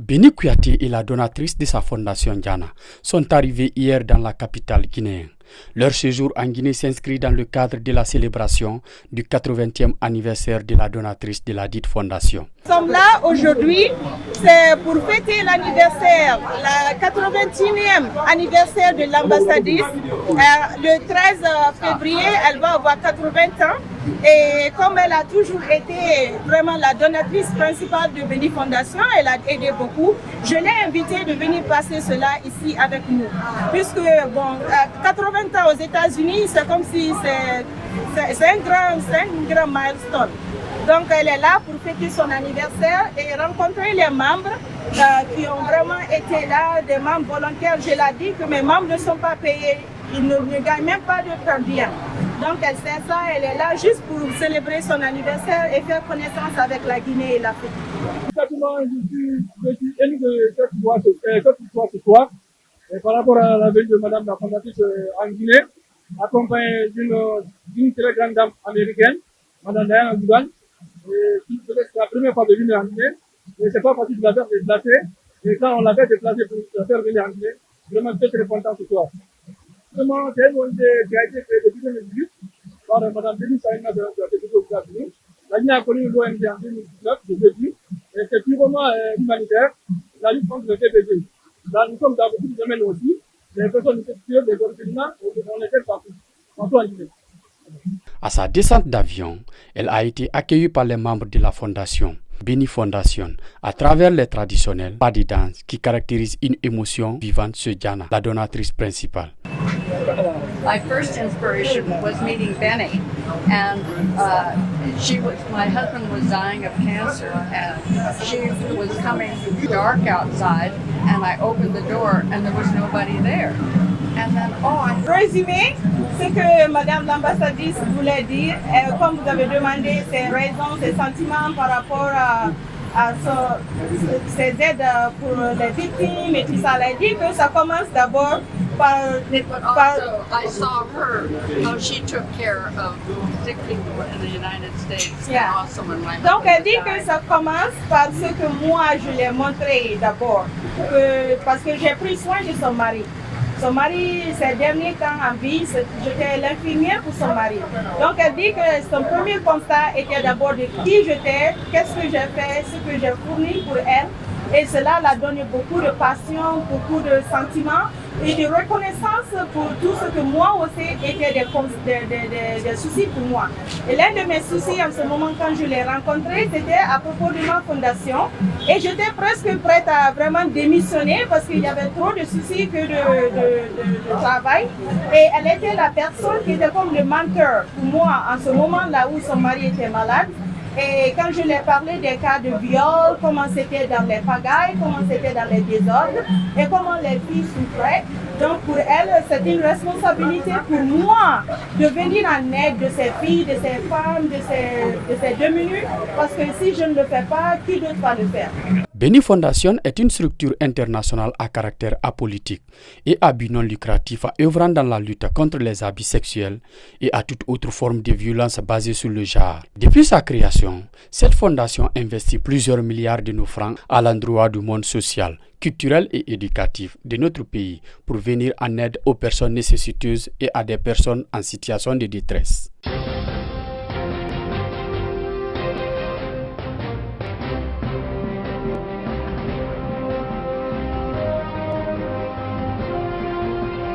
Béni Kouyaté et la donatrice de sa fondation Diana sont arrivés hier dans la capitale guinéenne. Leur séjour en Guinée s'inscrit dans le cadre de la célébration du 80e anniversaire de la donatrice de la dite fondation. Nous sommes là aujourd'hui, c'est pour fêter l'anniversaire, le 81e anniversaire de l'ambassadrice. Le 13 février, elle va avoir 80 ans. Et comme elle a toujours été vraiment la donatrice principale de Béni Fondation, elle a aidé beaucoup. Je l'ai invitée de venir passer cela ici avec nous. Puisque, 80 ans aux États-Unis, c'est comme si c'est un grand milestone. Donc, elle est là pour fêter son anniversaire et rencontrer les membres qui ont vraiment été là, des membres volontaires. Je l'ai dit que mes membres ne sont pas payés, ils ne gagnent même pas de per diem. Donc, elle sait ça, elle est là juste pour célébrer son anniversaire et faire connaissance avec la Guinée et l'Afrique. Exactement, je suis élu de cette histoire ce soir. Et par rapport à la venue de Madame la fondatrice en Guinée, accompagnée d'une très grande dame américaine, Madame Diana Dugan, qui peut-être la première fois de venir en Guinée. Et c'est pas facile de la faire déplacer. Et quand on l'a fait déplacer pour la faire venir en Guinée, vraiment très content ce soir. Vraiment, c'est une idée qui a été créée depuis 2018 par Mme Béni Saïna de la députée aux États-Unis. La Guinée a connu l'ONG en 2019, je l'ai dit, et c'est purement humanitaire, la lutte contre le TBD. Là, nous sommes dans beaucoup de domaines aussi, les personnes infectieuses, les orphelinats, on les aide partout en Guinée. À sa descente d'avion, elle a été accueillie par les membres de la fondation Béni Fondation à travers les traditionnels pas de danse qui caractérisent une émotion vivante chez Diana, la donatrice principale. My first inspiration was meeting Benny, and my husband was dying of cancer, and she was coming dark outside, and I opened the door, and there was nobody there. And then, Résumé, ce que Madame l'ambassadrice voulait dire, comme vous avez demandé ses raisons, ses sentiments par rapport à ses aides pour les victimes et tout ça, elle a dit que ça commence d'abord par... I saw her, how she took care of sick people in the United States. Yeah. And also when my Donc elle dit husband que ça commence par ce que moi je l'ai montré d'abord, parce que j'ai pris soin de son mari. Son mari, ces derniers temps en vie, j'étais l'infirmière pour son mari. Donc elle dit que son premier constat était d'abord de qui j'étais, qu'est-ce que j'ai fait, ce que j'ai fourni pour elle. Et cela l'a donné beaucoup de passion, beaucoup de sentiments et de reconnaissance pour tout ce que moi aussi était des soucis pour moi. Et l'un de mes soucis en ce moment quand je l'ai rencontrée, c'était à propos de ma fondation. Et j'étais presque prête à vraiment démissionner parce qu'il y avait trop de soucis que de travail. Et elle était la personne qui était comme le mentor pour moi en ce moment-là où son mari était malade. Et quand je lui ai parlé des cas de viol, comment c'était dans les pagailles, comment c'était dans les désordres et comment les filles souffraient. Donc pour elle, c'est une responsabilité pour moi de venir en aide de ces filles, de ces femmes, de ces démunis, parce que si je ne le fais pas, qui d'autre va le faire? Béni Fondation est une structure internationale à caractère apolitique et à but non lucratif œuvrant dans la lutte contre les abus sexuels et à toute autre forme de violence basée sur le genre. Depuis sa création, cette fondation investit plusieurs milliards de nos francs à l'endroit du monde social, culturel et éducatif de notre pays pour venir en aide aux personnes nécessiteuses et à des personnes en situation de détresse.